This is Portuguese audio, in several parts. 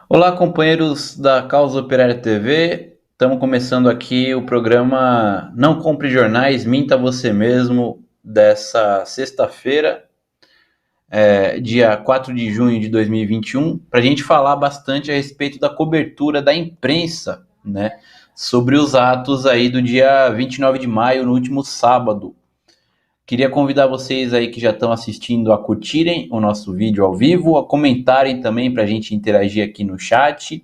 Olá, companheiros da Causa Operária TV. Estamos começando aqui o programa Não Compre Jornais, Minta Você Mesmo, dessa sexta-feira, dia 4 de junho de 2021, para a gente falar bastante a respeito da cobertura da imprensa, né, sobre os atos aí do dia 29 de maio, no último sábado. Queria convidar vocês aí que já estão assistindo a curtirem o nosso vídeo ao vivo, a comentarem também para a gente interagir aqui no chat,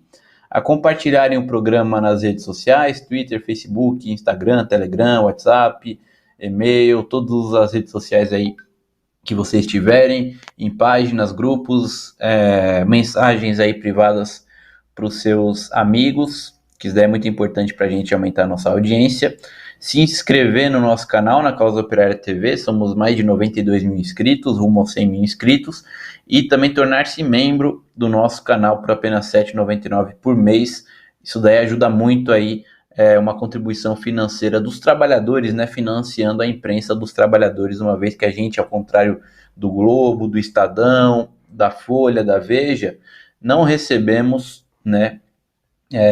a compartilharem o programa nas redes sociais, Twitter, Facebook, Instagram, Telegram, WhatsApp, e-mail, todas as redes sociais aí que vocês tiverem, em páginas, grupos, mensagens aí privadas para os seus amigos, que isso é muito importante para a gente aumentar a nossa audiência. Se inscrever no nosso canal, na Causa Operária TV, somos mais de 92 mil inscritos, rumo aos 100 mil inscritos, e também tornar-se membro do nosso canal por apenas R$ 7,99 por mês. Isso daí ajuda muito aí, uma contribuição financeira dos trabalhadores, né, financiando a imprensa dos trabalhadores, uma vez que a gente, ao contrário do Globo, do Estadão, da Folha, da Veja, não recebemos, né,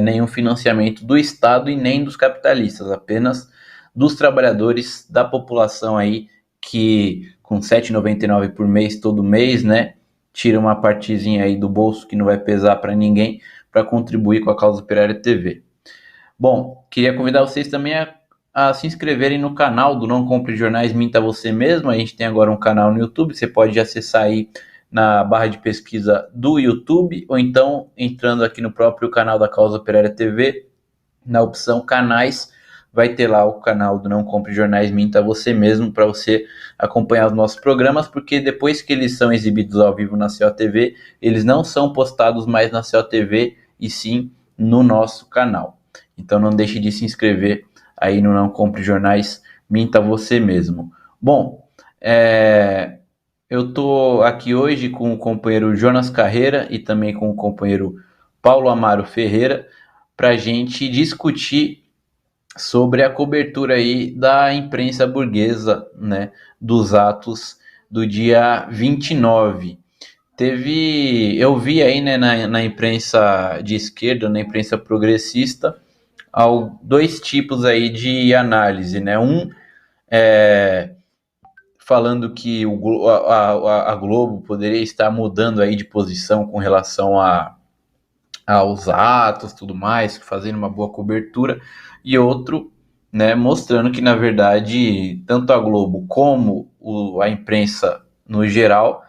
nenhum financiamento do Estado e nem dos capitalistas, apenas dos trabalhadores, da população aí que com R$ 7,99 por mês, todo mês, né, tira uma partezinha aí do bolso que não vai pesar para ninguém para contribuir com a Causa Operária TV. Bom, queria convidar vocês também a se inscreverem no canal do Não Compre Jornais, Minta Você Mesmo. A gente tem agora um canal no YouTube, você pode acessar aí na barra de pesquisa do YouTube, ou então entrando aqui no próprio canal da Causa Operária TV, na opção canais, vai ter lá o canal do Não Compre Jornais, Minta Você Mesmo, para você acompanhar os nossos programas, porque depois que eles são exibidos ao vivo na CO TV, eles não são postados mais na CO TV, e sim no nosso canal. Então não deixe de se inscrever aí no Não Compre Jornais, Minta Você Mesmo. Bom, eu estou aqui hoje com o companheiro Jonas Carreira e também com o companheiro Paulo Amaro Ferreira para a gente discutir sobre a cobertura aí da imprensa burguesa, né, dos atos do dia 29. Eu vi aí, né, na imprensa de esquerda, na imprensa progressista, dois tipos aí de análise, né? Falando que a Globo poderia estar mudando aí de posição com relação aos atos, tudo mais, fazendo uma boa cobertura, e outro, né, mostrando que na verdade tanto a Globo como a imprensa no geral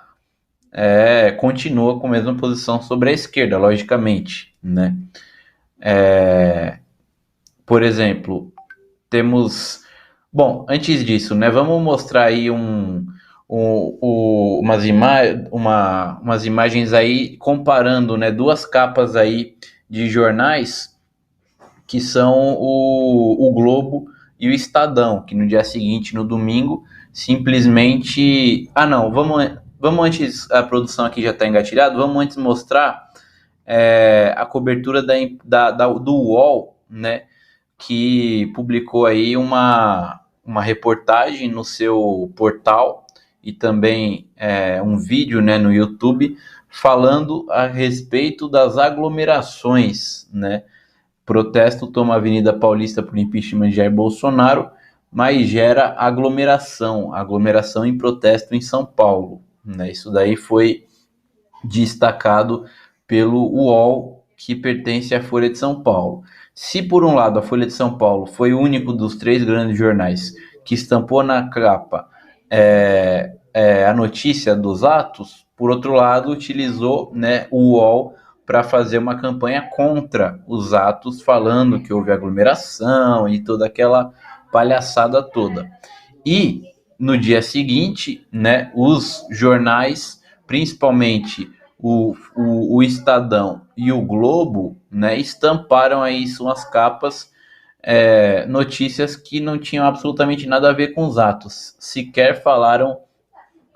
continua com a mesma posição sobre a esquerda, logicamente, né? Por exemplo, temos. Bom, antes disso, né, vamos mostrar aí umas imagens aí comparando, né, duas capas aí de jornais que são o Globo e o Estadão, que no dia seguinte, no domingo, simplesmente. Ah, não, vamos antes, a produção aqui já está engatilhada, vamos antes mostrar a cobertura do UOL, né, que publicou aí uma reportagem no seu portal e também um vídeo, né, no YouTube falando a respeito das aglomerações, né? Protesto toma a Avenida Paulista por impeachment de Jair Bolsonaro, mas gera aglomeração em protesto em São Paulo, né? Isso daí foi destacado pelo UOL, que pertence à Folha de São Paulo. Se por um lado a Folha de São Paulo foi o único dos três grandes jornais que estampou na capa a notícia dos atos, por outro lado utilizou, né, o UOL para fazer uma campanha contra os atos, falando que houve aglomeração e toda aquela palhaçada toda. E no dia seguinte, né, os jornais, principalmente o Estadão e o Globo, né, estamparam aí suas capas notícias que não tinham absolutamente nada a ver com os atos, sequer falaram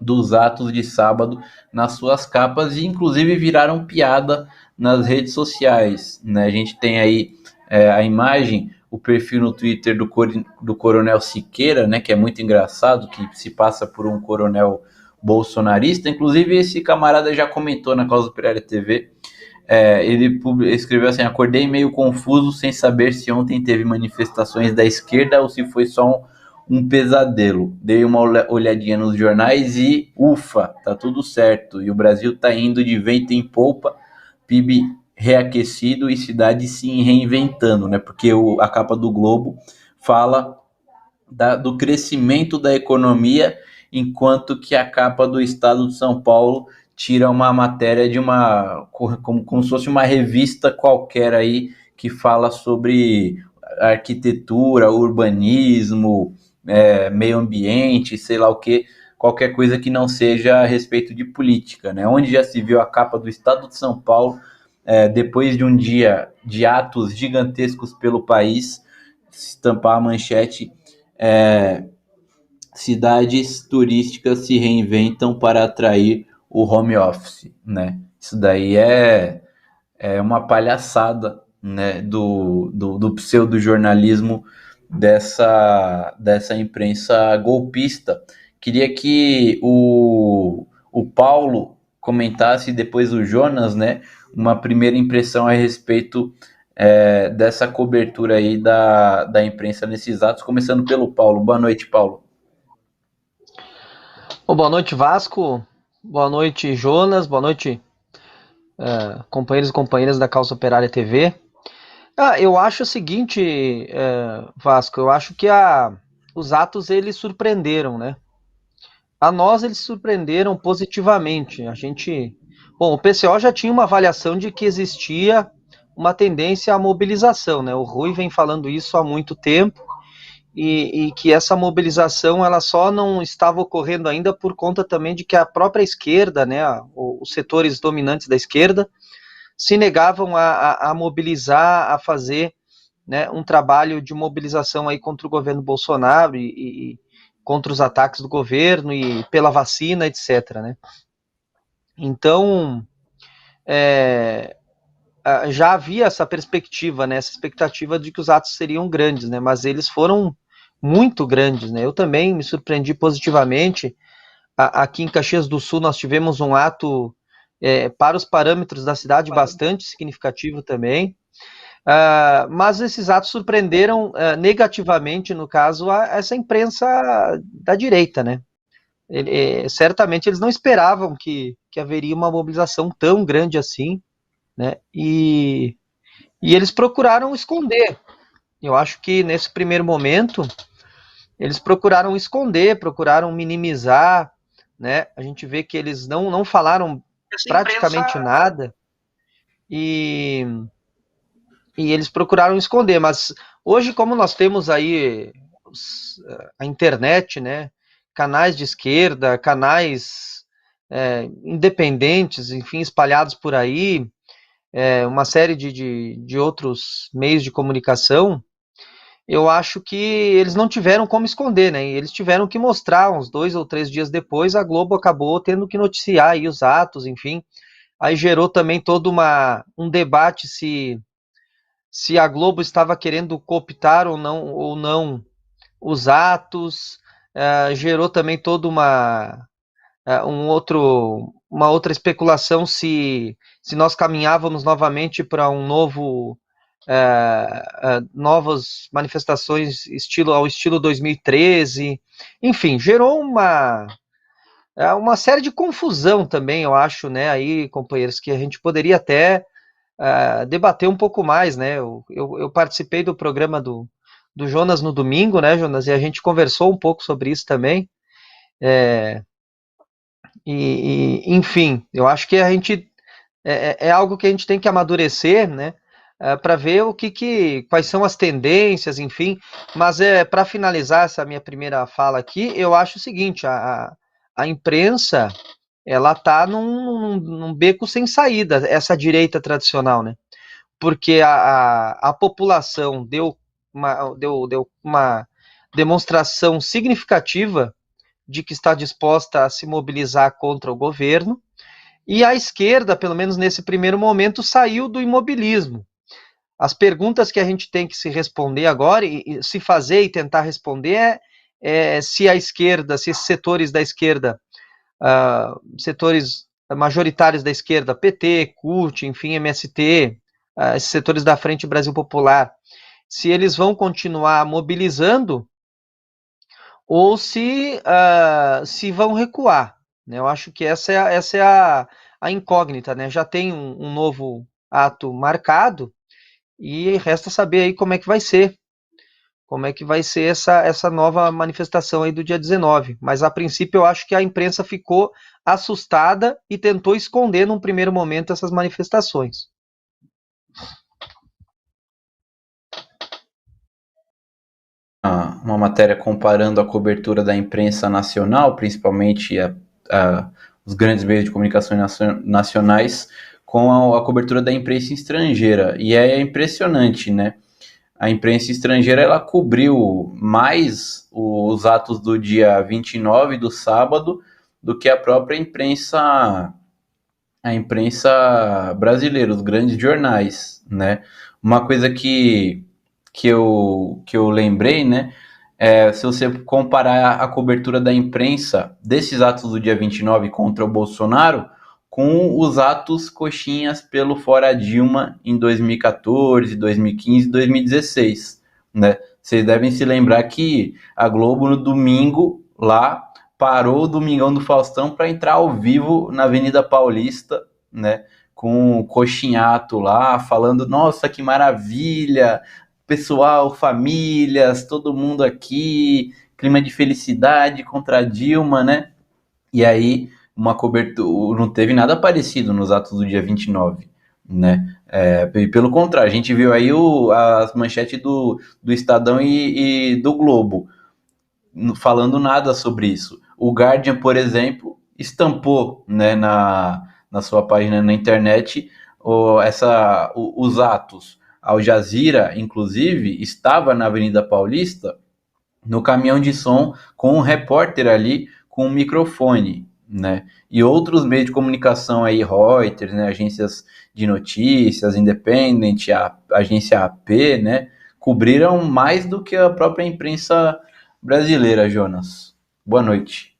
dos atos de sábado nas suas capas e inclusive viraram piada nas redes sociais, né? A gente tem aí a imagem, o perfil no Twitter do Coronel Siqueira, né, que é muito engraçado, que se passa por um coronel bolsonarista. Inclusive esse camarada já comentou na Causa Operária TV Ele escreveu assim: acordei meio confuso sem saber se ontem teve manifestações da esquerda ou se foi só um pesadelo. Dei uma olhadinha nos jornais e ufa, tá tudo certo. E o Brasil tá indo de vento em polpa, PIB reaquecido e cidade se reinventando, né? Porque a capa do Globo fala do crescimento da economia, enquanto que a capa do Estado de São Paulo tira uma matéria de como se fosse uma revista qualquer aí que fala sobre arquitetura, urbanismo, meio ambiente, sei lá o que, qualquer coisa que não seja a respeito de política, né? Onde já se viu a capa do Estado de São Paulo, depois de um dia de atos gigantescos pelo país, estampar a manchete: é, cidades turísticas se reinventam para atrair o home office, né? Isso daí é uma palhaçada, né, do pseudo-jornalismo dessa imprensa golpista. Queria que o Paulo comentasse, depois o Jonas, né, uma primeira impressão a respeito dessa cobertura aí da imprensa nesses atos, começando pelo Paulo. Boa noite, Paulo. Bom, boa noite, Vasco. Boa noite, Jonas. Boa noite, companheiros e companheiras da Causa Operária TV. Eu acho o seguinte, Vasco, eu acho que os atos eles surpreenderam, né? A nós eles surpreenderam positivamente. Bom, o PCO já tinha uma avaliação de que existia uma tendência à mobilização, né? O Rui vem falando isso há muito tempo. E que essa mobilização ela só não estava ocorrendo ainda por conta também de que a própria esquerda, né, os setores dominantes da esquerda, se negavam a mobilizar, a fazer, né, um trabalho de mobilização aí contra o governo Bolsonaro e contra os ataques do governo e pela vacina, etc. Né? Então, é, já havia essa perspectiva, né, essa expectativa de que os atos seriam grandes, né, mas eles foram muito grandes, né. Eu também me surpreendi positivamente. Aqui em Caxias do Sul nós tivemos um ato para os parâmetros da cidade bastante significativo também, mas esses atos surpreenderam negativamente, no caso, essa imprensa da direita, né. Certamente eles não esperavam que haveria uma mobilização tão grande assim, né, e eles procuraram esconder. Eu acho que nesse primeiro momento eles procuraram esconder, procuraram minimizar, né? A gente vê que eles não falaram Essa praticamente imprensa. nada e, e eles procuraram esconder. Mas hoje, como nós temos aí a internet, né? Canais de esquerda, canais independentes, enfim, espalhados por aí, uma série de outros meios de comunicação, eu acho que eles não tiveram como esconder, né? Eles tiveram que mostrar uns 2 ou 3 dias depois, a Globo acabou tendo que noticiar aí os atos, enfim. Aí gerou também todo um debate se a Globo estava querendo cooptar ou não os atos. Gerou também toda uma outra especulação se nós caminhávamos novamente para novas manifestações ao estilo 2013. Enfim, gerou uma série de confusão também, eu acho, né, aí, companheiros, que a gente poderia até debater um pouco mais, né? Eu participei do programa do Jonas no domingo, né, Jonas, e a gente conversou um pouco sobre isso também. Enfim, eu acho que é algo que a gente tem que amadurecer, né? Para ver quais são as tendências, enfim. Mas para finalizar essa minha primeira fala aqui, eu acho o seguinte: a imprensa ela está num beco sem saída, essa direita tradicional, né? Porque a população deu uma demonstração significativa de que está disposta a se mobilizar contra o governo, e a esquerda, pelo menos nesse primeiro momento, saiu do imobilismo. As perguntas que a gente tem que se responder agora, e se fazer e tentar responder, se a esquerda, se esses setores da esquerda, setores majoritários da esquerda, PT, CUT, enfim, MST, esses setores da Frente Brasil Popular, se eles vão continuar mobilizando ou se vão recuar. Né? Eu acho que essa é a incógnita. Né? Já tem um novo ato marcado e resta saber aí como é que vai ser. Como é que vai ser essa nova manifestação aí do dia 19. Mas, a princípio, eu acho que a imprensa ficou assustada e tentou esconder, num primeiro momento, essas manifestações. Uma matéria comparando a cobertura da imprensa nacional, principalmente os grandes meios de comunicação nacionais, com a cobertura da imprensa estrangeira. E é impressionante, né? A imprensa estrangeira ela cobriu mais os atos do dia 29 do sábado do que a própria a imprensa brasileira, os grandes jornais, né? Uma coisa que eu lembrei, né? Se você comparar a cobertura da imprensa desses atos do dia 29 contra o Bolsonaro com os atos coxinhas pelo Fora Dilma em 2014, 2015 e 2016, né? Vocês devem se lembrar que a Globo no domingo lá parou o Domingão do Faustão para entrar ao vivo na Avenida Paulista, né? Com o coxinhato lá, falando, nossa, que maravilha, pessoal, famílias, todo mundo aqui, clima de felicidade contra a Dilma, né? E aí, uma cobertura, não teve nada parecido nos atos do dia 29, né? Pelo contrário, a gente viu aí as manchetes do Estadão e do Globo, falando nada sobre isso. O Guardian, por exemplo, estampou, né, na sua página na internet os atos. Al Jazeera, inclusive, estava na Avenida Paulista no caminhão de som com um repórter ali com um microfone, né? E outros meios de comunicação aí, Reuters, né, agências de notícias, Independent, a agência AP, né, cobriram mais do que a própria imprensa brasileira, Jonas. Boa noite.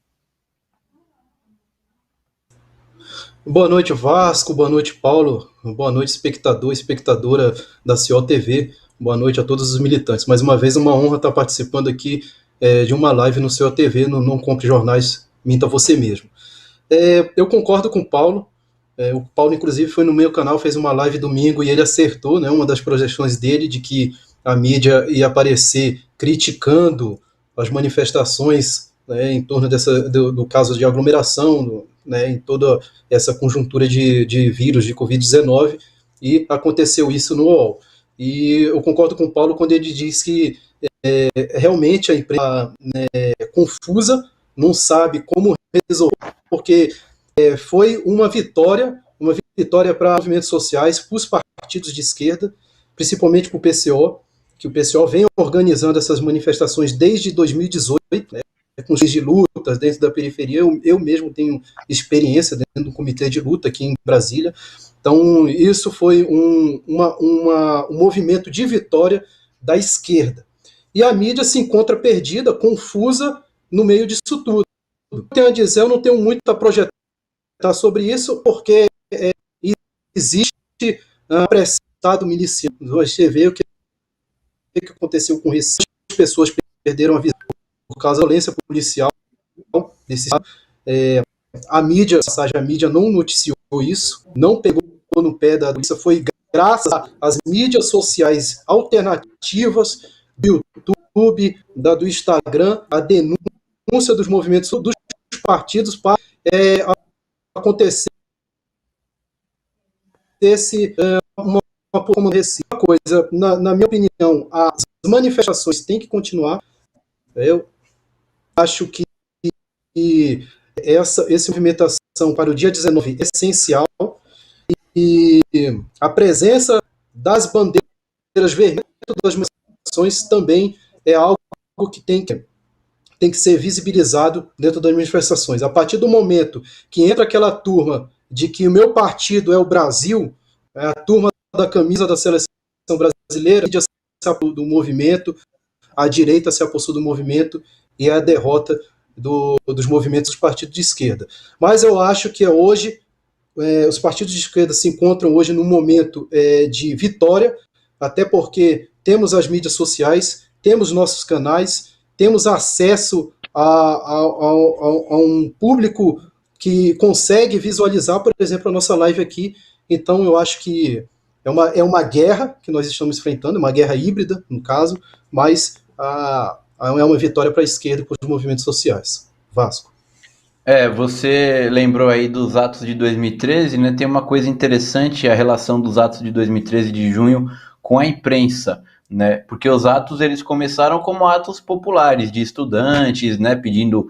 Boa noite, Vasco. Boa noite, Paulo. Boa noite, espectador, espectadora da CO TV. Boa noite a todos os militantes. Mais uma vez, uma honra estar participando aqui de uma live no CO TV, no Não Compre Jornais, Minta Você Mesmo. Eu concordo com o Paulo. O Paulo, inclusive, foi no meu canal, fez uma live domingo e ele acertou, né, uma das projeções dele de que a mídia ia aparecer criticando as manifestações, né, em torno do caso de aglomeração, né, em toda essa conjuntura de vírus, de Covid-19, e aconteceu isso no UOL. E eu concordo com o Paulo quando ele diz que realmente a imprensa é confusa, não sabe como resolver, porque foi uma vitória para movimentos sociais, para os partidos de esquerda, principalmente para o PCO, que o PCO vem organizando essas manifestações desde 2018, né, com de lutas dentro da periferia. Eu mesmo tenho experiência dentro do comitê de luta aqui em Brasília. Então, isso foi um movimento de vitória da esquerda. E a mídia se encontra perdida, confusa, no meio disso tudo. Eu tenho a dizer, eu não tenho muito a projetar sobre isso, porque existe apressado miliciano. Você vê o que aconteceu com Recife, as pessoas perderam a vida por causa da violência policial. A mídia não noticiou isso, não pegou no pé da polícia, foi graças às mídias sociais alternativas, do YouTube, do Instagram, a denúncia dos movimentos dos partidos para acontecer uma coisa. Na minha opinião, as manifestações têm que continuar. Eu acho que essa movimentação para o dia 19 é essencial, e a presença das bandeiras vermelhas das manifestações também é algo que tem que ser visibilizado dentro das manifestações. A partir do momento que entra aquela turma de que o meu partido é o Brasil, a turma da camisa da seleção brasileira, do movimento, a direita se apossou do movimento e é a derrota dos movimentos dos partidos de esquerda. Mas eu acho que hoje os partidos de esquerda se encontram hoje num momento de vitória, até porque temos as mídias sociais, temos nossos canais, temos acesso a um público que consegue visualizar, por exemplo, a nossa live aqui. Então, eu acho que é uma guerra que nós estamos enfrentando, uma guerra híbrida, no caso, mas é uma vitória para a esquerda e para os movimentos sociais. Vasco. Você lembrou aí dos atos de 2013, né? Tem uma coisa interessante, a relação dos atos de 2013 de junho com a imprensa, né? Porque os atos eles começaram como atos populares de estudantes, né? Pedindo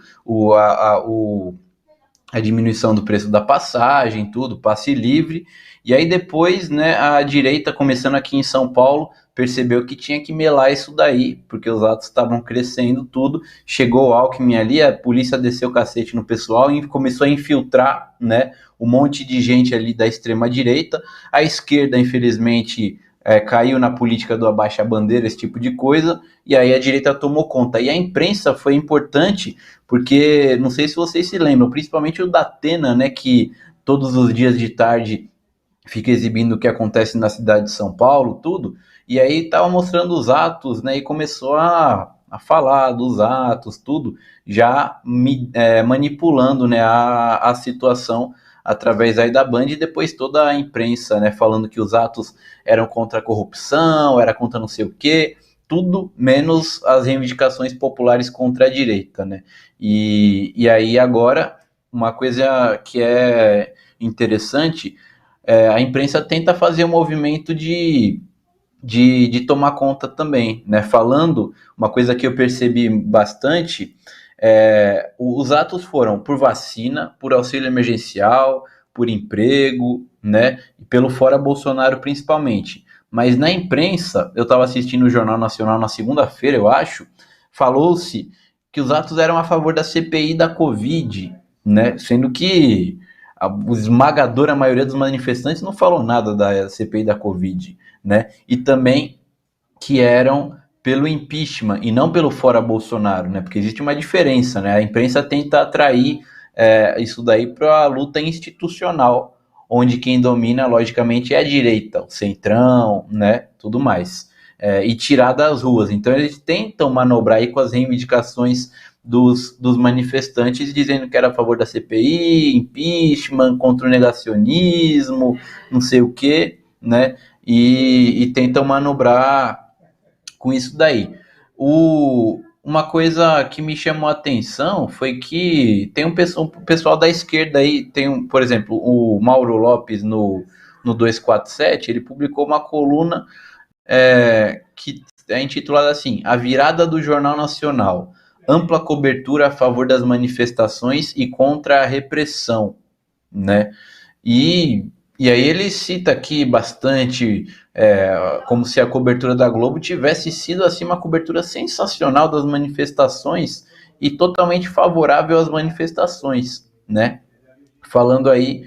a diminuição do preço da passagem, tudo, passe livre. E aí depois, né, a direita, começando aqui em São Paulo, percebeu que tinha que melar isso daí, porque os atos estavam crescendo, tudo. Chegou o Alckmin ali, a polícia desceu o cacete no pessoal e começou a infiltrar, né, um monte de gente ali da extrema-direita. A esquerda, infelizmente, caiu na política do abaixa-bandeira, esse tipo de coisa, e aí a direita tomou conta. E a imprensa foi importante, porque, não sei se vocês se lembram, principalmente o Datena, né, que todos os dias de tarde fica exibindo o que acontece na cidade de São Paulo, tudo, e aí estava mostrando os atos, né, e começou a falar dos atos, tudo, já manipulando, né, a situação através aí da Band e depois toda a imprensa, né, falando que os atos eram contra a corrupção, era contra não sei o quê, tudo menos as reivindicações populares contra a direita, né, e aí agora, uma coisa que é interessante, a imprensa tenta fazer um movimento de tomar conta também, né? Falando, uma coisa que eu percebi bastante, os atos foram por vacina, por auxílio emergencial, por emprego, né? E pelo fora Bolsonaro principalmente. Mas na imprensa, eu estava assistindo o Jornal Nacional na segunda-feira, eu acho, falou-se que os atos eram a favor da CPI da Covid, né? Sendo que a esmagadora maioria dos manifestantes não falou nada da CPI da Covid, né? E também que eram pelo impeachment e não pelo fora Bolsonaro, né? Porque existe uma diferença, né? A imprensa tenta atrair isso daí para a luta institucional, onde quem domina, logicamente, é a direita, o centrão, né? Tudo mais. E tirar das ruas. Então eles tentam manobrar aí com as reivindicações dos manifestantes, dizendo que era a favor da CPI, impeachment, contra o negacionismo, não sei o quê, né? E tentam manobrar com isso daí. Uma coisa que me chamou a atenção foi que tem um pessoal da esquerda aí, por exemplo, o Mauro Lopes no 247, ele publicou uma coluna que é intitulada assim, A Virada do Jornal Nacional, ampla cobertura a favor das manifestações e contra a repressão, né? E aí ele cita aqui bastante como se a cobertura da Globo tivesse sido assim uma cobertura sensacional das manifestações e totalmente favorável às manifestações, né? Falando aí,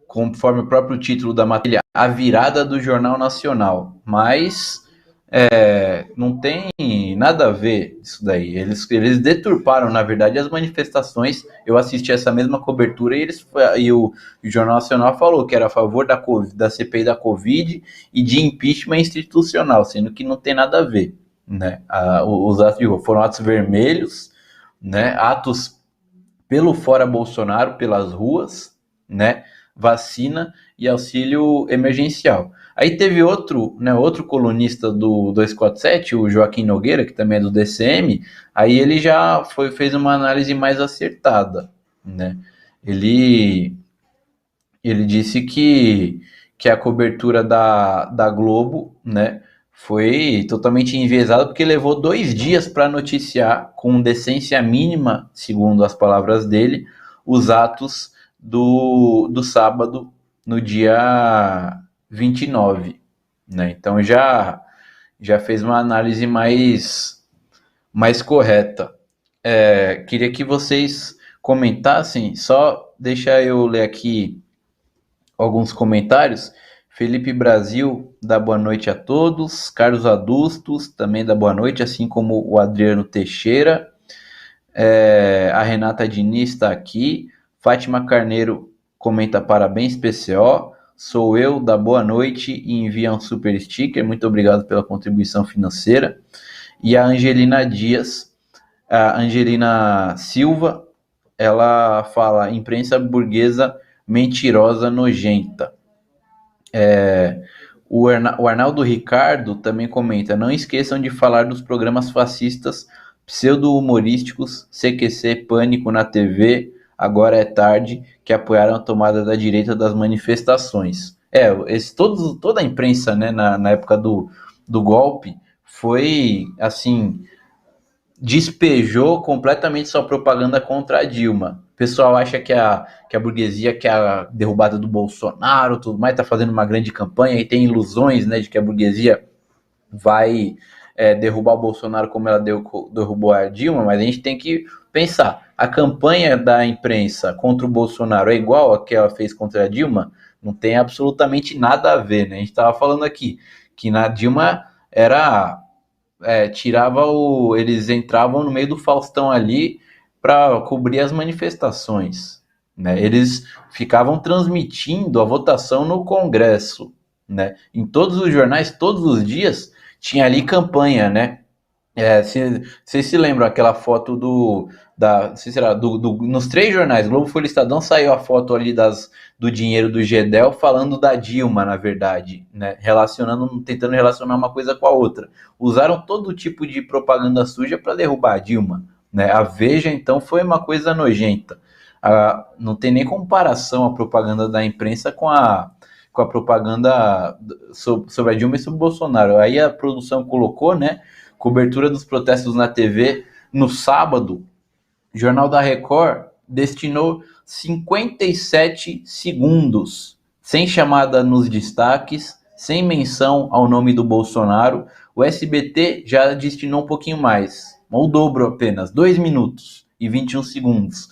conforme o próprio título da matéria, a virada do Jornal Nacional. Mas não tem nada a ver isso daí. Eles deturparam, na verdade, as manifestações. Eu assisti essa mesma cobertura e o Jornal Nacional falou que era a favor da CPI da Covid e de impeachment institucional, sendo que não tem nada a ver, né? Os atos foram atos vermelhos, né? Atos pelo fora Bolsonaro, pelas ruas, né? Vacina e auxílio emergencial. Aí teve outro colunista do 247, o Joaquim Nogueira, que também é do DCM, aí ele já fez uma análise mais acertada, né? Ele disse que a cobertura da Globo, né, foi totalmente enviesada porque levou 2 dias para noticiar, com decência mínima, segundo as palavras dele, os atos do sábado, no dia 29, né? Então já fez uma análise mais correta. Queria que vocês comentassem, só deixa eu ler aqui alguns comentários. Felipe Brasil dá boa noite a todos. Carlos Adustos também dá boa noite, assim como o Adriano Teixeira. A Renata Diniz está aqui. Fátima Carneiro comenta parabéns PCO, sou eu, dá boa noite e envia um super sticker, muito obrigado pela contribuição financeira. E a Angelina Dias, a Angelina Silva, ela fala, imprensa burguesa mentirosa nojenta. O Arnaldo Ricardo também comenta, não esqueçam de falar dos programas fascistas pseudo-humorísticos, CQC, Pânico na TV, Agora é Tarde, que apoiaram a tomada da direita das manifestações. Toda a imprensa, né, na época do golpe foi, assim, despejou completamente sua propaganda contra a Dilma. O pessoal acha que a burguesia quer a derrubada do Bolsonaro, tudo mais, está fazendo uma grande campanha e tem ilusões, né, de que a burguesia vai derrubar o Bolsonaro como ela derrubou a Dilma, mas a gente tem que pensar, a campanha da imprensa contra o Bolsonaro é igual a que ela fez contra a Dilma? Não tem absolutamente nada a ver, né? A gente estava falando aqui que na Dilma era eles entravam no meio do Faustão ali para cobrir as manifestações, né? Eles ficavam transmitindo a votação no Congresso, né? Em todos os jornais, todos os dias tinha ali campanha, né? Vocês se lembram aquela foto nos três jornais, Globo, Folha e Estadão, saiu a foto ali do dinheiro do Gedel falando da Dilma, na verdade, né? Tentando relacionar uma coisa com a outra. Usaram todo tipo de propaganda suja para derrubar a Dilma, né? A Veja, então, foi uma coisa nojenta. Não tem nem comparação a propaganda da imprensa com a propaganda sobre a Dilma e sobre o Bolsonaro. Aí a produção colocou, né? Cobertura dos protestos na TV. No sábado, o Jornal da Record destinou 57 segundos, sem chamada nos destaques, sem menção ao nome do Bolsonaro. O SBT já destinou um pouquinho mais, o dobro apenas, 2 minutos e 21 segundos.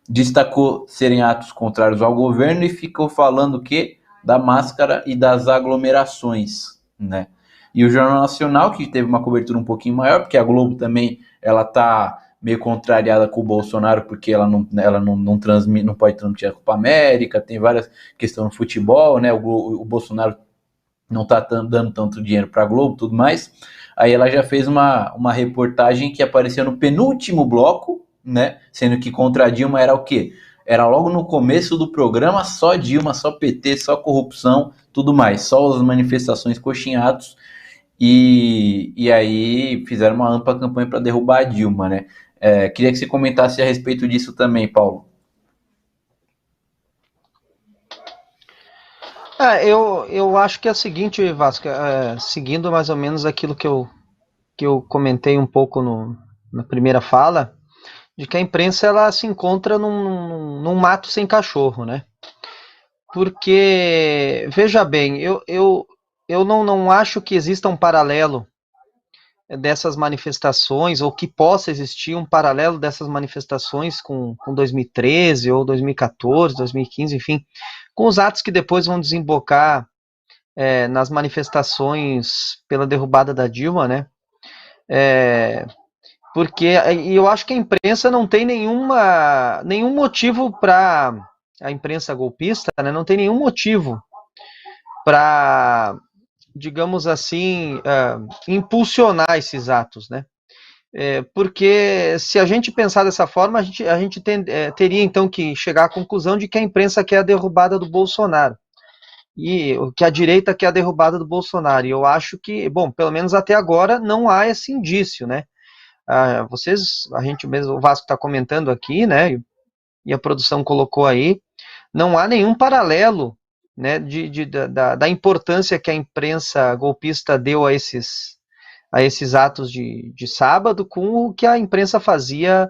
Destacou serem atos contrários ao governo e ficou falando que da máscara e das aglomerações, né? E o Jornal Nacional, que teve uma cobertura um pouquinho maior, porque a Globo também, ela tá meio contrariada com o Bolsonaro, porque ela não transmite, não pode transmitir a Copa América, tem várias questões no futebol, né? O Bolsonaro não tá dando tanto dinheiro para a Globo, tudo mais. Aí ela já fez uma reportagem que apareceu no penúltimo bloco, né? Sendo que contra a Dilma era o quê? Era logo no começo do programa, só Dilma, só PT, só corrupção, tudo mais, só as manifestações coxinhados. E aí fizeram uma ampla campanha para derrubar a Dilma, né? Queria que você comentasse a respeito disso também, Paulo. Eu acho que é o seguinte, Vasco, seguindo mais ou menos aquilo que eu comentei um pouco na primeira fala, de que a imprensa ela se encontra num mato sem cachorro, né? Porque, veja bem, eu não acho que exista um paralelo dessas manifestações, ou que possa existir um paralelo dessas manifestações com 2013, ou 2014, 2015, enfim, com os atos que depois vão desembocar nas manifestações pela derrubada da Dilma, né? Porque eu acho que a imprensa não tem nenhum motivo para a imprensa golpista, né, não tem nenhum motivo para, digamos assim, impulsionar esses atos, né? Porque se a gente pensar dessa forma, a gente teria então que chegar à conclusão de que a imprensa quer a derrubada do Bolsonaro e que a direita quer a derrubada do Bolsonaro. E eu acho que, bom, pelo menos até agora não há esse indício, né? A gente mesmo, o Vasco está comentando aqui, né? E a produção colocou aí, não há nenhum paralelo, né, da importância que a imprensa golpista deu a esses atos de sábado com o que a imprensa fazia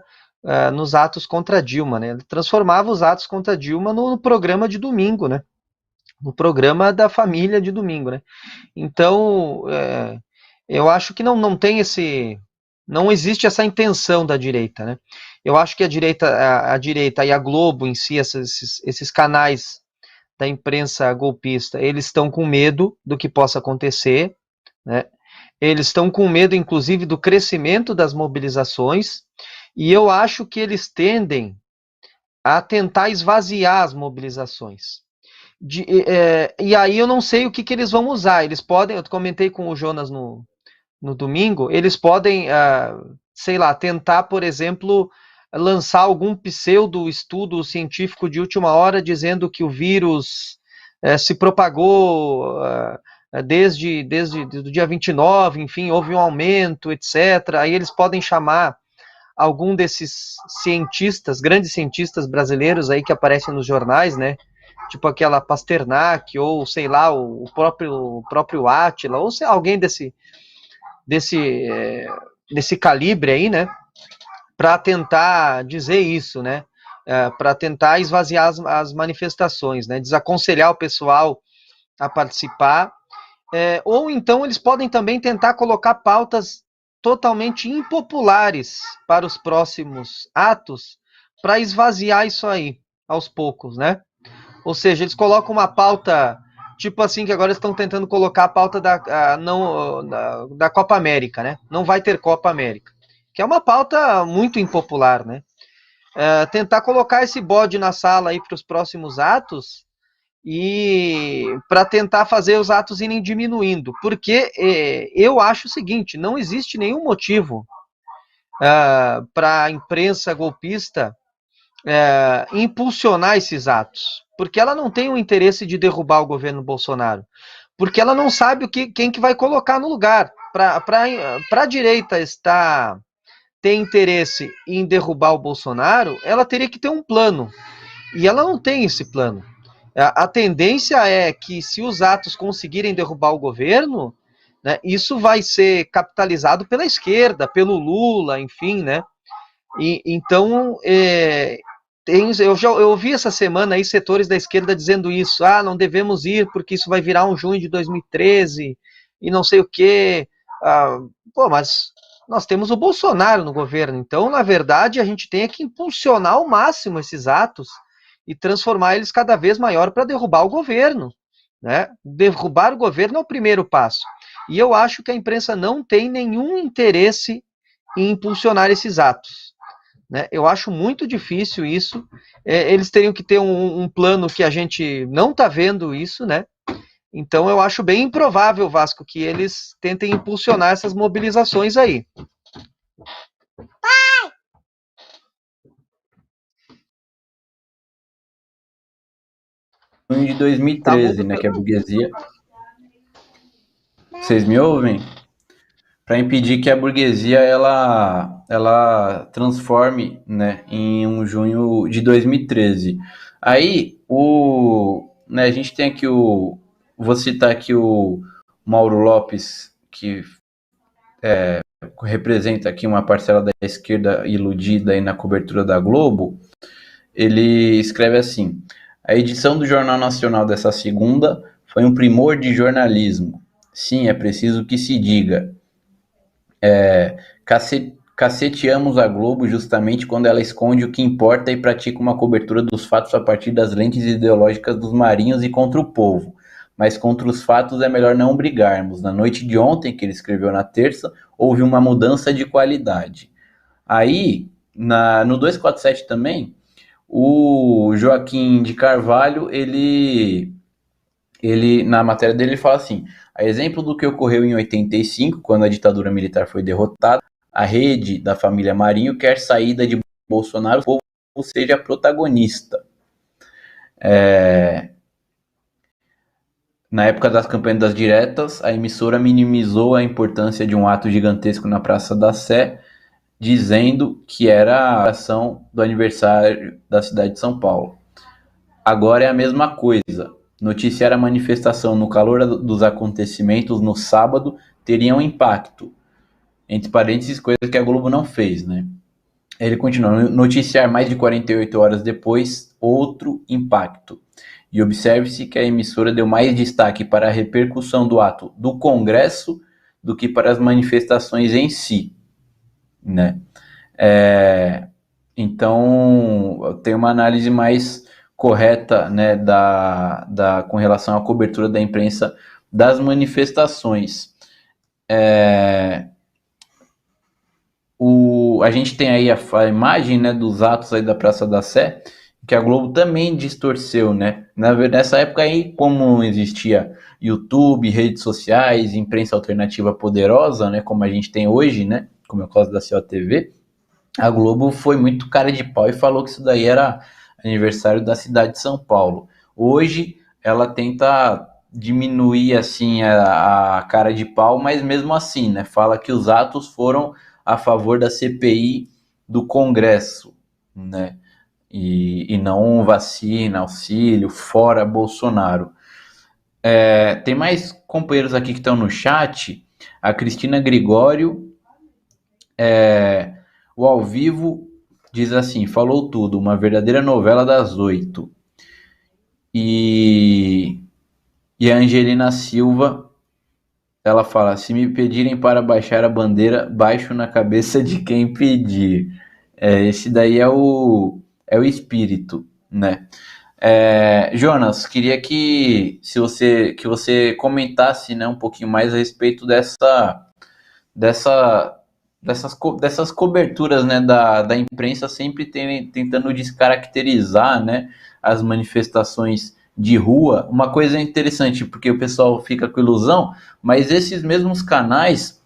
nos atos contra a Dilma, né? Ele transformava os atos contra a Dilma no programa de domingo, né? No programa da família de domingo, né? Então, eu acho que não tem não existe essa intenção da direita, né? Eu acho que a direita e a Globo em si, esses canais da imprensa golpista, eles estão com medo do que possa acontecer, né? Eles estão com medo, inclusive, do crescimento das mobilizações, e eu acho que eles tendem a tentar esvaziar as mobilizações. E aí eu não sei o que eles vão usar. Eles podem, eu comentei com o Jonas no domingo, eles podem, sei lá, tentar, por exemplo, lançar algum pseudo estudo científico de última hora dizendo que o vírus se propagou desde o dia 29, enfim, houve um aumento, etc. Aí eles podem chamar algum desses cientistas, grandes cientistas brasileiros aí que aparecem nos jornais, né? Tipo aquela Pasternak, ou sei lá, o próprio Átila, ou sei, alguém desse calibre aí, né? Para tentar dizer isso, né? Para tentar esvaziar as manifestações, né? Desaconselhar o pessoal a participar. Ou então eles podem também tentar colocar pautas totalmente impopulares para os próximos atos, para esvaziar isso aí aos poucos, né? Ou seja, eles colocam uma pauta, tipo assim, que agora estão tentando colocar a pauta da Copa América, né? Não vai ter Copa América. Que é uma pauta muito impopular, né? Tentar colocar esse bode na sala aí para os próximos atos e para tentar fazer os atos irem diminuindo. Porque eu acho o seguinte, não existe nenhum motivo para a imprensa golpista impulsionar esses atos, porque ela não tem o interesse de derrubar o governo Bolsonaro, porque ela não sabe quem que vai colocar no lugar. Para a direita ter interesse em derrubar o Bolsonaro, ela teria que ter um plano, e ela não tem esse plano. A tendência é que, se os atos conseguirem derrubar o governo, né, isso vai ser capitalizado pela esquerda, pelo Lula, enfim, né? Então, eu ouvi essa semana aí setores da esquerda dizendo isso, não devemos ir porque isso vai virar um junho de 2013 e não sei o quê. Mas nós temos o Bolsonaro no governo, então, na verdade, a gente tem que impulsionar ao máximo esses atos e transformar eles cada vez maior para derrubar o governo, né? Derrubar o governo é o primeiro passo. E eu acho que a imprensa não tem nenhum interesse em impulsionar esses atos, né? Eu acho muito difícil isso. Eles teriam que ter um plano que a gente não está vendo isso, né? Então eu acho bem improvável, Vasco, que eles tentem impulsionar essas mobilizações aí. De 2013, né, que a burguesia... Vocês me ouvem? Para impedir que a burguesia ela transforme, né, em um junho de 2013. Aí né, a gente tem aqui vou citar aqui o Mauro Lopes, que representa aqui uma parcela da esquerda iludida aí na cobertura da Globo. Ele escreve assim: a edição do Jornal Nacional dessa segunda foi um primor de jornalismo. Sim, é preciso que se diga. Caceteamos a Globo justamente quando ela esconde o que importa e pratica uma cobertura dos fatos a partir das lentes ideológicas dos marinhos e contra o povo. Mas contra os fatos é melhor não brigarmos. Na noite de ontem, que ele escreveu na terça, houve uma mudança de qualidade. Aí, no 247 também, o Joaquim de Carvalho, ele na matéria dele, ele fala assim: a exemplo do que ocorreu em 85, quando a ditadura militar foi derrotada, a rede da família Marinho quer saída de Bolsonaro, o povo seja protagonista. Na época das campanhas das diretas, a emissora minimizou a importância de um ato gigantesco na Praça da Sé, dizendo que era a ação do aniversário da cidade de São Paulo. Agora é a mesma coisa. Noticiar a manifestação no calor dos acontecimentos no sábado teria um impacto. Entre parênteses, coisa que a Globo não fez, né? Ele continua: noticiar mais de 48 horas depois, outro impacto. E observe-se que a emissora deu mais destaque para a repercussão do ato do Congresso do que para as manifestações em si, né? Então, tem uma análise mais correta, né, com relação à cobertura da imprensa das manifestações. A gente tem aí a imagem, né, dos atos aí da Praça da Sé, que a Globo também distorceu, né? Nessa época aí, como não existia YouTube, redes sociais, imprensa alternativa poderosa, né? Como a gente tem hoje, né? Como é o caso da COTV, a Globo foi muito cara de pau e falou que isso daí era aniversário da cidade de São Paulo. Hoje ela tenta diminuir assim a cara de pau, mas mesmo assim, né? Fala que os atos foram a favor da CPI do Congresso, né? E não vacina, auxílio, fora Bolsonaro. Tem mais companheiros aqui que estão no chat. A Cristina Gregório, o ao vivo diz assim: falou tudo, uma verdadeira novela das 8. E a Angelina Silva, ela fala: se me pedirem para baixar a bandeira, baixo na cabeça de quem pedir. Esse daí é o espírito, né? Jonas, queria que você comentasse, né, um pouquinho mais a respeito dessas coberturas, né, da imprensa sempre tentando descaracterizar, né, as manifestações de rua. Uma coisa interessante, porque o pessoal fica com ilusão, mas esses mesmos canais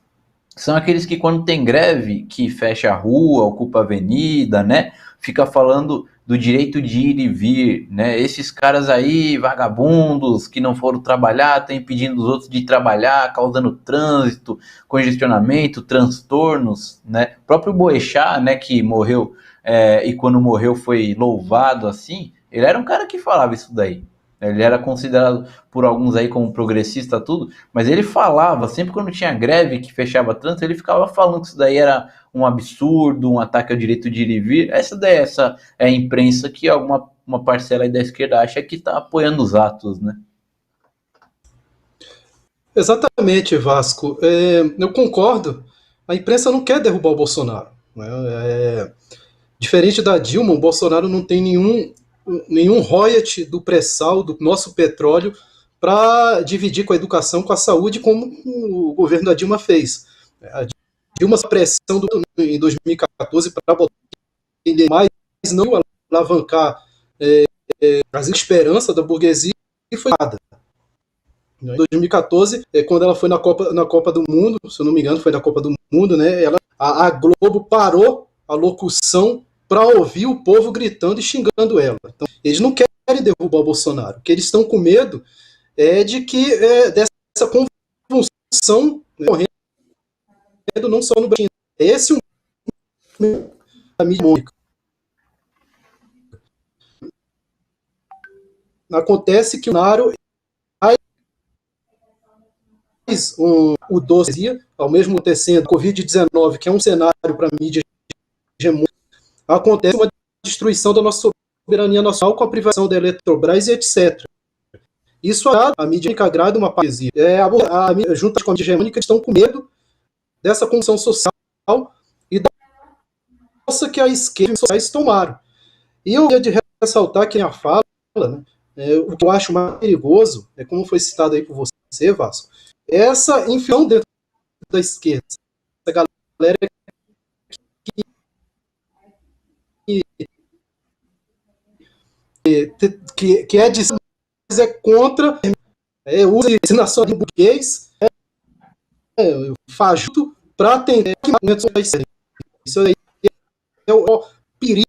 são aqueles que, quando tem greve, que fecha a rua, ocupa a avenida, né? Fica falando do direito de ir e vir, né? Esses caras aí, vagabundos, que não foram trabalhar, estão impedindo os outros de trabalhar, causando trânsito, congestionamento, transtornos, né? O próprio Boechat, né, que morreu, e quando morreu foi louvado assim, ele era um cara que falava isso daí. Ele era considerado por alguns aí como progressista, tudo, mas ele falava, sempre quando tinha greve que fechava trânsito, ele ficava falando que isso daí era um absurdo, um ataque ao direito de ir e vir. Essa é a imprensa que uma parcela aí da esquerda acha que está apoiando os atos, né? Exatamente, Vasco. Eu concordo. A imprensa não quer derrubar o Bolsonaro, né? Diferente da Dilma, o Bolsonaro não tem nenhum royalty do pré-sal, do nosso petróleo, para dividir com a educação, com a saúde, como o governo da Dilma fez. A Dilma pressão em 2014 para botar mais, não alavancar as esperanças da burguesia, e foi nada. Em 2014, quando ela foi na Copa do Mundo, se eu não me engano, foi na Copa do Mundo, né? A Globo parou a locução para ouvir o povo gritando e xingando ela. Então, eles não querem derrubar o Bolsonaro. O que eles estão com medo é de que dessa convulsão, né, correndo não só no Brasil. Esse é a mídia mônica. Acontece que o Bolsonaro o 12, ao mesmo acontecendo, Covid-19, que é um cenário para a mídia hegemônica, acontece uma destruição da nossa soberania nacional com a privação da Eletrobras e etc. Isso a mídia agrada uma parcesia. Junto com a mídia hegemônica, estão com medo dessa condição social e da força que a esquerda e os sociais tomaram. E eu queria ressaltar que a fala, né, o que eu acho mais perigoso, como foi citado aí por você, Vasco, essa inflação dentro da esquerda, essa galera que é de é contra, usa esse nacionalismo burguês, fajuto, para atender isso aí é o perigo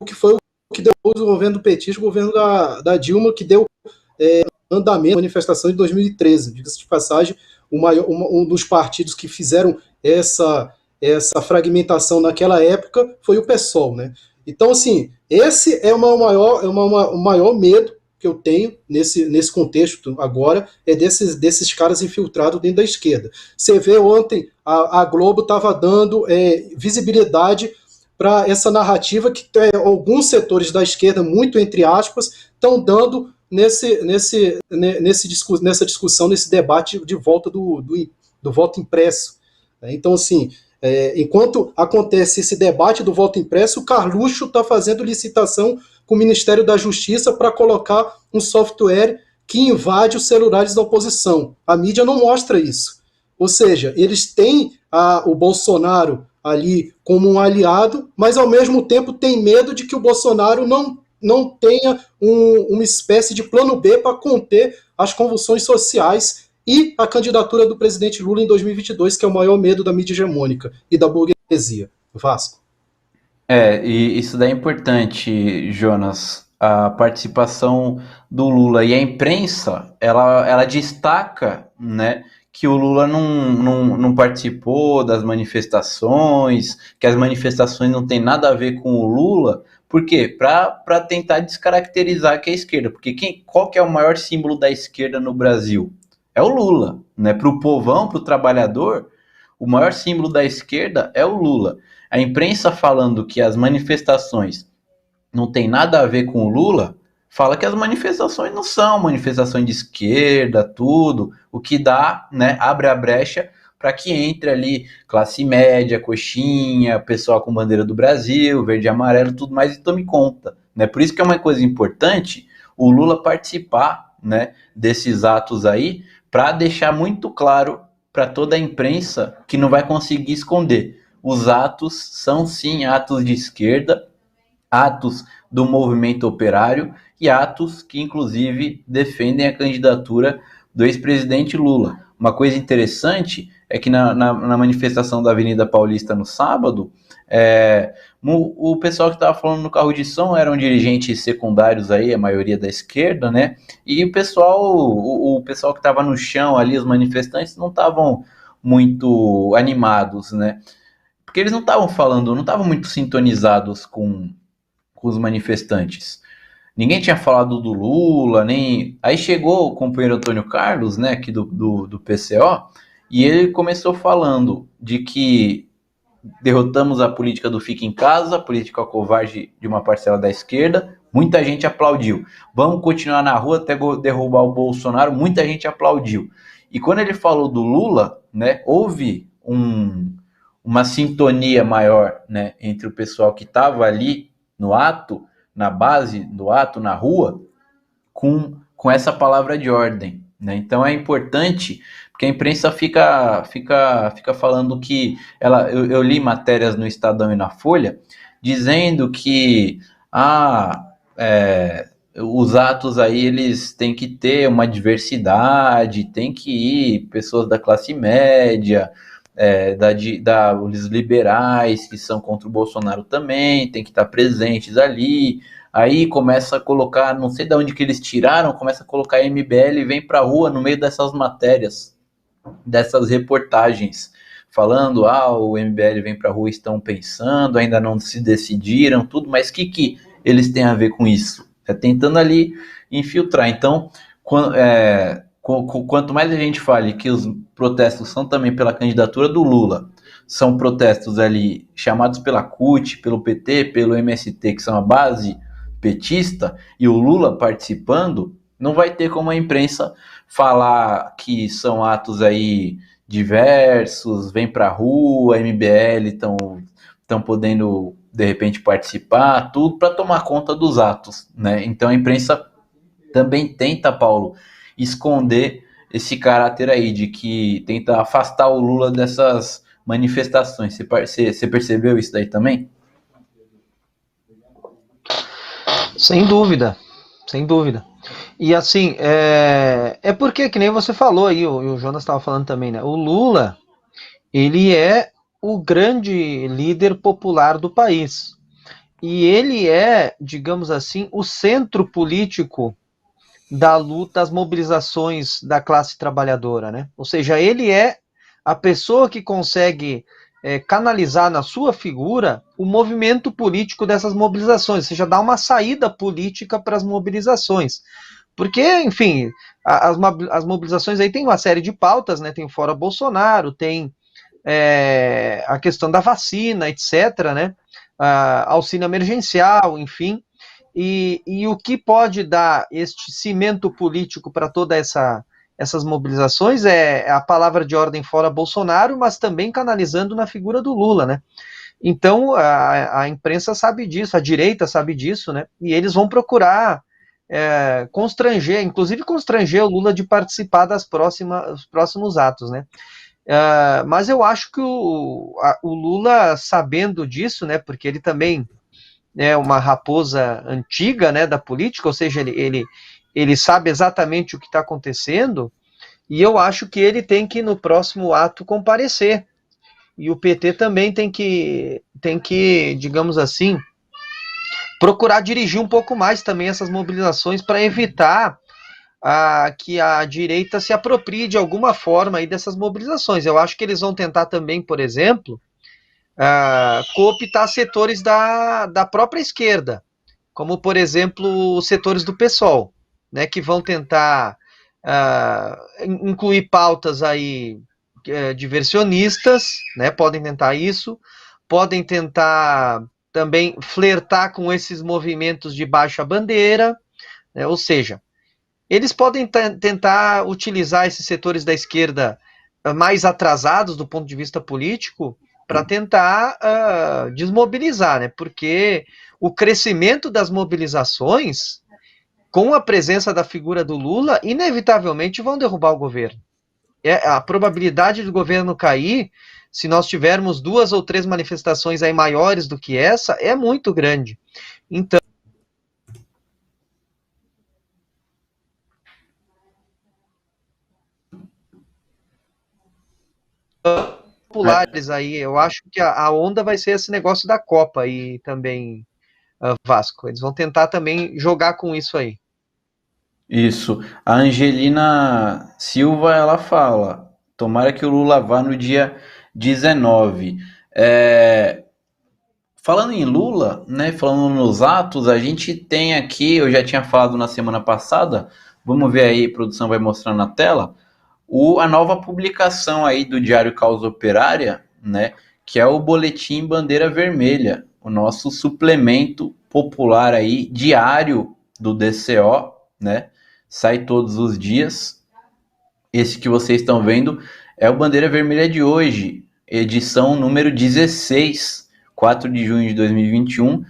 que foi o que deu o governo do petismo, o governo da Dilma, que deu andamento à manifestação de 2013. Diga-se de passagem, um dos partidos que fizeram essa fragmentação naquela época foi o PSOL, né? Então, assim, esse é o maior medo que eu tenho nesse contexto agora, desses caras infiltrados dentro da esquerda. Você vê ontem, a Globo estava dando visibilidade para essa narrativa que alguns setores da esquerda, muito entre aspas, estão dando nessa discussão, nesse debate de volta do voto impresso. Então, assim, enquanto acontece esse debate do voto impresso, o Carluxo está fazendo licitação com o Ministério da Justiça para colocar um software que invade os celulares da oposição. A mídia não mostra isso. Ou seja, eles têm o Bolsonaro ali como um aliado, mas ao mesmo tempo tem medo de que o Bolsonaro não não tenha uma espécie de plano B para conter as convulsões sociais e a candidatura do presidente Lula em 2022, que é o maior medo da mídia hegemônica e da burguesia. Vasco. E isso daí é importante, Jonas. A participação do Lula e a imprensa, ela destaca, né, que o Lula não participou das manifestações, que as manifestações não têm nada a ver com o Lula. Por quê? Para tentar descaracterizar que é a esquerda. Porque qual que é o maior símbolo da esquerda no Brasil? É o Lula, né? Para o povão, para o trabalhador, o maior símbolo da esquerda é o Lula. A imprensa falando que as manifestações não tem nada a ver com o Lula, fala que as manifestações não são manifestações de esquerda, tudo, o que dá, né, abre a brecha para que entre ali classe média, coxinha, pessoal com bandeira do Brasil, verde e amarelo, tudo mais e tome conta, né? Por isso que é uma coisa importante o Lula participar, né, desses atos aí, para deixar muito claro para toda a imprensa que não vai conseguir esconder. Os atos são sim atos de esquerda, atos do movimento operário e atos que, inclusive, defendem a candidatura do ex-presidente Lula. Uma coisa interessante é que na manifestação da Avenida Paulista no sábado, o pessoal que estava falando no carro de som eram dirigentes secundários aí, a maioria da esquerda, né? E o pessoal que estava no chão ali, os manifestantes, não estavam muito animados, né? Porque eles não estavam falando, não estavam muito sintonizados com os manifestantes. Ninguém tinha falado do Lula, nem. Aí chegou o companheiro Antônio Carlos, né, aqui do PCO, e ele começou falando de que derrotamos a política do fica em casa, a política covarde de uma parcela da esquerda. Muita gente aplaudiu. Vamos continuar na rua até derrubar o Bolsonaro. Muita gente aplaudiu. E quando ele falou do Lula, né, houve uma sintonia maior, né, entre o pessoal que estava ali no ato, na base do ato, na rua, com essa palavra de ordem, né? Então é importante, porque a imprensa fica falando que eu li matérias no Estadão e na Folha dizendo que os atos aí eles têm que ter uma diversidade, tem que ir pessoas da classe média, os liberais que são contra o Bolsonaro também, tem que estar presentes ali. Aí começa a colocar, não sei de onde que eles tiraram, começa a colocar MBL e vem pra rua no meio dessas matérias, dessas reportagens, falando, o MBL vem pra rua, estão pensando, ainda não se decidiram, tudo, mas o que eles têm a ver com isso? Tentando ali infiltrar. Então, quanto mais a gente fale que os protestos são também pela candidatura do Lula, são protestos ali chamados pela CUT, pelo PT, pelo MST, que são a base petista, e o Lula participando, não vai ter como a imprensa falar que são atos aí diversos, vem pra rua, MBL estão podendo de repente participar, tudo para tomar conta dos atos, né? Então a imprensa também tenta, Paulo, esconder esse caráter aí de que tenta afastar o Lula dessas manifestações. Você percebeu isso daí também? Sem dúvida, sem dúvida. E assim, porque, que nem você falou aí, o Jonas estava falando também, né? O Lula, ele é o grande líder popular do país. E ele é, digamos assim, o centro político da luta, das mobilizações da classe trabalhadora, né? Ou seja, ele é a pessoa que consegue canalizar na sua figura o movimento político dessas mobilizações, ou seja, dar uma saída política para as mobilizações. Porque, enfim, as mobilizações aí tem uma série de pautas, né? Tem o Fora Bolsonaro, tem a questão da vacina, etc., né? Auxílio emergencial, enfim. E o que pode dar este cimento político para toda essas mobilizações é a palavra de ordem fora Bolsonaro, mas também canalizando na figura do Lula, né? Então a imprensa sabe disso, a direita sabe disso, né? E eles vão procurar constranger, inclusive constranger o Lula de participar dos próximos atos, né? Mas eu acho que o Lula, sabendo disso, né? Porque ele também é uma raposa antiga, né, da política, ou seja, ele sabe exatamente o que está acontecendo, e eu acho que ele tem que, no próximo ato, comparecer. E o PT também tem que, digamos assim, procurar dirigir um pouco mais também essas mobilizações para evitar que a direita se aproprie de alguma forma aí dessas mobilizações. Eu acho que eles vão tentar também, por exemplo, cooptar setores da própria esquerda, como, por exemplo, os setores do PSOL, né, que vão tentar incluir pautas aí diversionistas, né, podem tentar isso, podem tentar também flertar com esses movimentos de baixa bandeira, né, ou seja, eles podem tentar utilizar esses setores da esquerda mais atrasados do ponto de vista político para tentar desmobilizar, né? Porque o crescimento das mobilizações, com a presença da figura do Lula, inevitavelmente vão derrubar o governo. A probabilidade do governo cair, se nós tivermos 2 ou 3 manifestações aí maiores do que essa, é muito grande. Então, populares aí, eu acho que a onda vai ser esse negócio da Copa aí também, Vasco. Eles vão tentar também jogar com isso aí. Isso. A Angelina Silva, ela fala, tomara que o Lula vá no dia 19. Falando em Lula, né, falando nos atos, a gente tem aqui, eu já tinha falado na semana passada, vamos ver aí, a produção vai mostrar na tela, a nova publicação aí do Diário Causa Operária, né, que é o Boletim Bandeira Vermelha, o nosso suplemento popular aí, diário do DCO, né, sai todos os dias. Esse que vocês estão vendo é o Bandeira Vermelha de hoje, edição número 16, 4 de junho de 2021,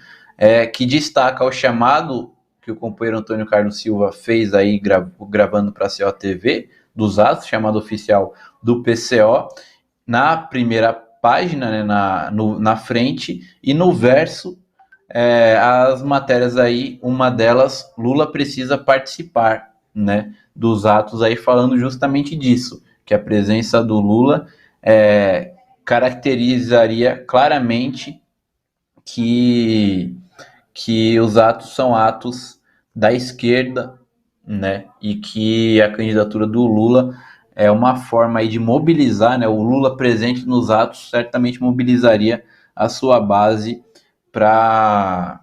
que destaca o chamado que o companheiro Antônio Carlos Silva fez aí gravando para a CO TV, dos atos, chamado oficial do PCO, na primeira página, né, na frente, e no verso, as matérias aí, uma delas, Lula precisa participar, né, dos atos aí, falando justamente disso, que a presença do Lula caracterizaria claramente que os atos são atos da esquerda, né, e que a candidatura do Lula é uma forma aí de mobilizar, né, o Lula presente nos atos certamente mobilizaria a sua base para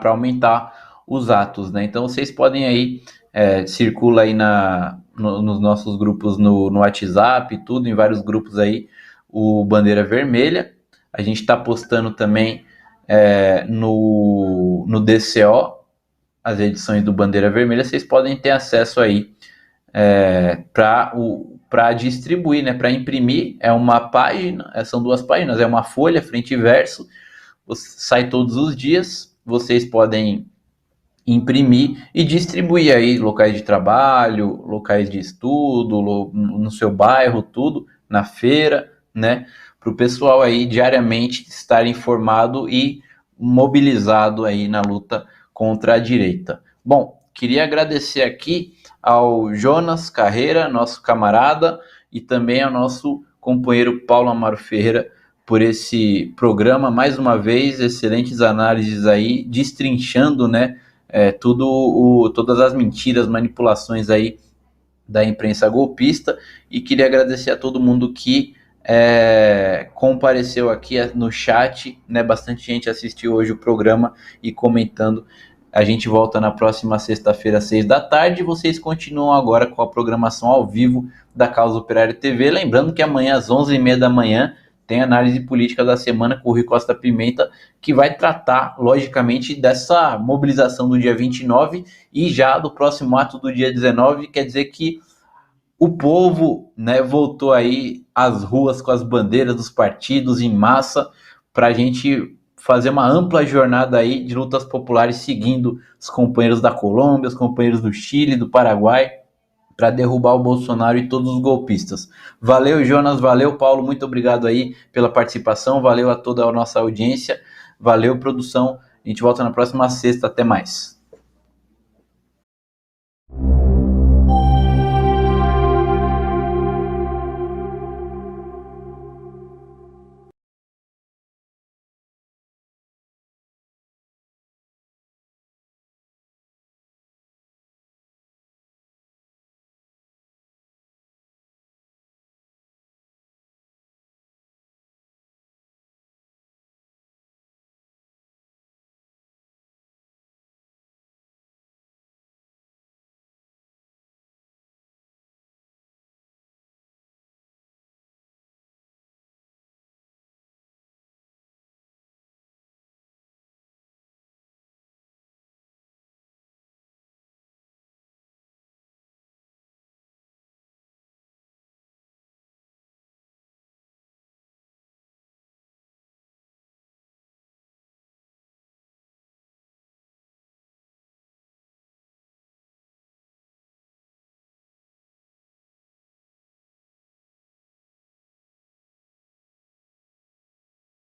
aumentar os atos, né? Então vocês podem aí, circula aí nos nossos grupos no WhatsApp, tudo, em vários grupos aí, o Bandeira Vermelha. A gente está postando também no DCO as edições do Bandeira Vermelha. Vocês podem ter acesso aí para distribuir, né? Para imprimir, é uma página, são 2 páginas, é uma folha, frente e verso, sai todos os dias, vocês podem imprimir e distribuir aí locais de trabalho, locais de estudo, no seu bairro, tudo, na feira, né? Para o pessoal aí diariamente estar informado e mobilizado aí na luta contra a direita. Bom, queria agradecer aqui ao Jonas Carreira, nosso camarada, e também ao nosso companheiro Paulo Amaro Ferreira por esse programa, mais uma vez, excelentes análises aí, destrinchando, né, todas as mentiras, manipulações aí da imprensa golpista, e queria agradecer a todo mundo que compareceu aqui no chat, né, bastante gente assistiu hoje o programa e comentando. A gente volta na próxima sexta-feira, às 6 da tarde. Vocês continuam agora com a programação ao vivo da Causa Operária TV. Lembrando que amanhã, às 11h30 da manhã, tem análise política da semana com o Rui Costa Pimenta, que vai tratar, logicamente, dessa mobilização do dia 29 e já do próximo ato do dia 19. Quer dizer que o povo, né, voltou aí às ruas com as bandeiras dos partidos em massa para a gente fazer uma ampla jornada aí de lutas populares, seguindo os companheiros da Colômbia, os companheiros do Chile, do Paraguai, para derrubar o Bolsonaro e todos os golpistas. Valeu, Jonas, valeu, Paulo, muito obrigado aí pela participação, valeu a toda a nossa audiência, valeu, produção, a gente volta na próxima sexta, até mais.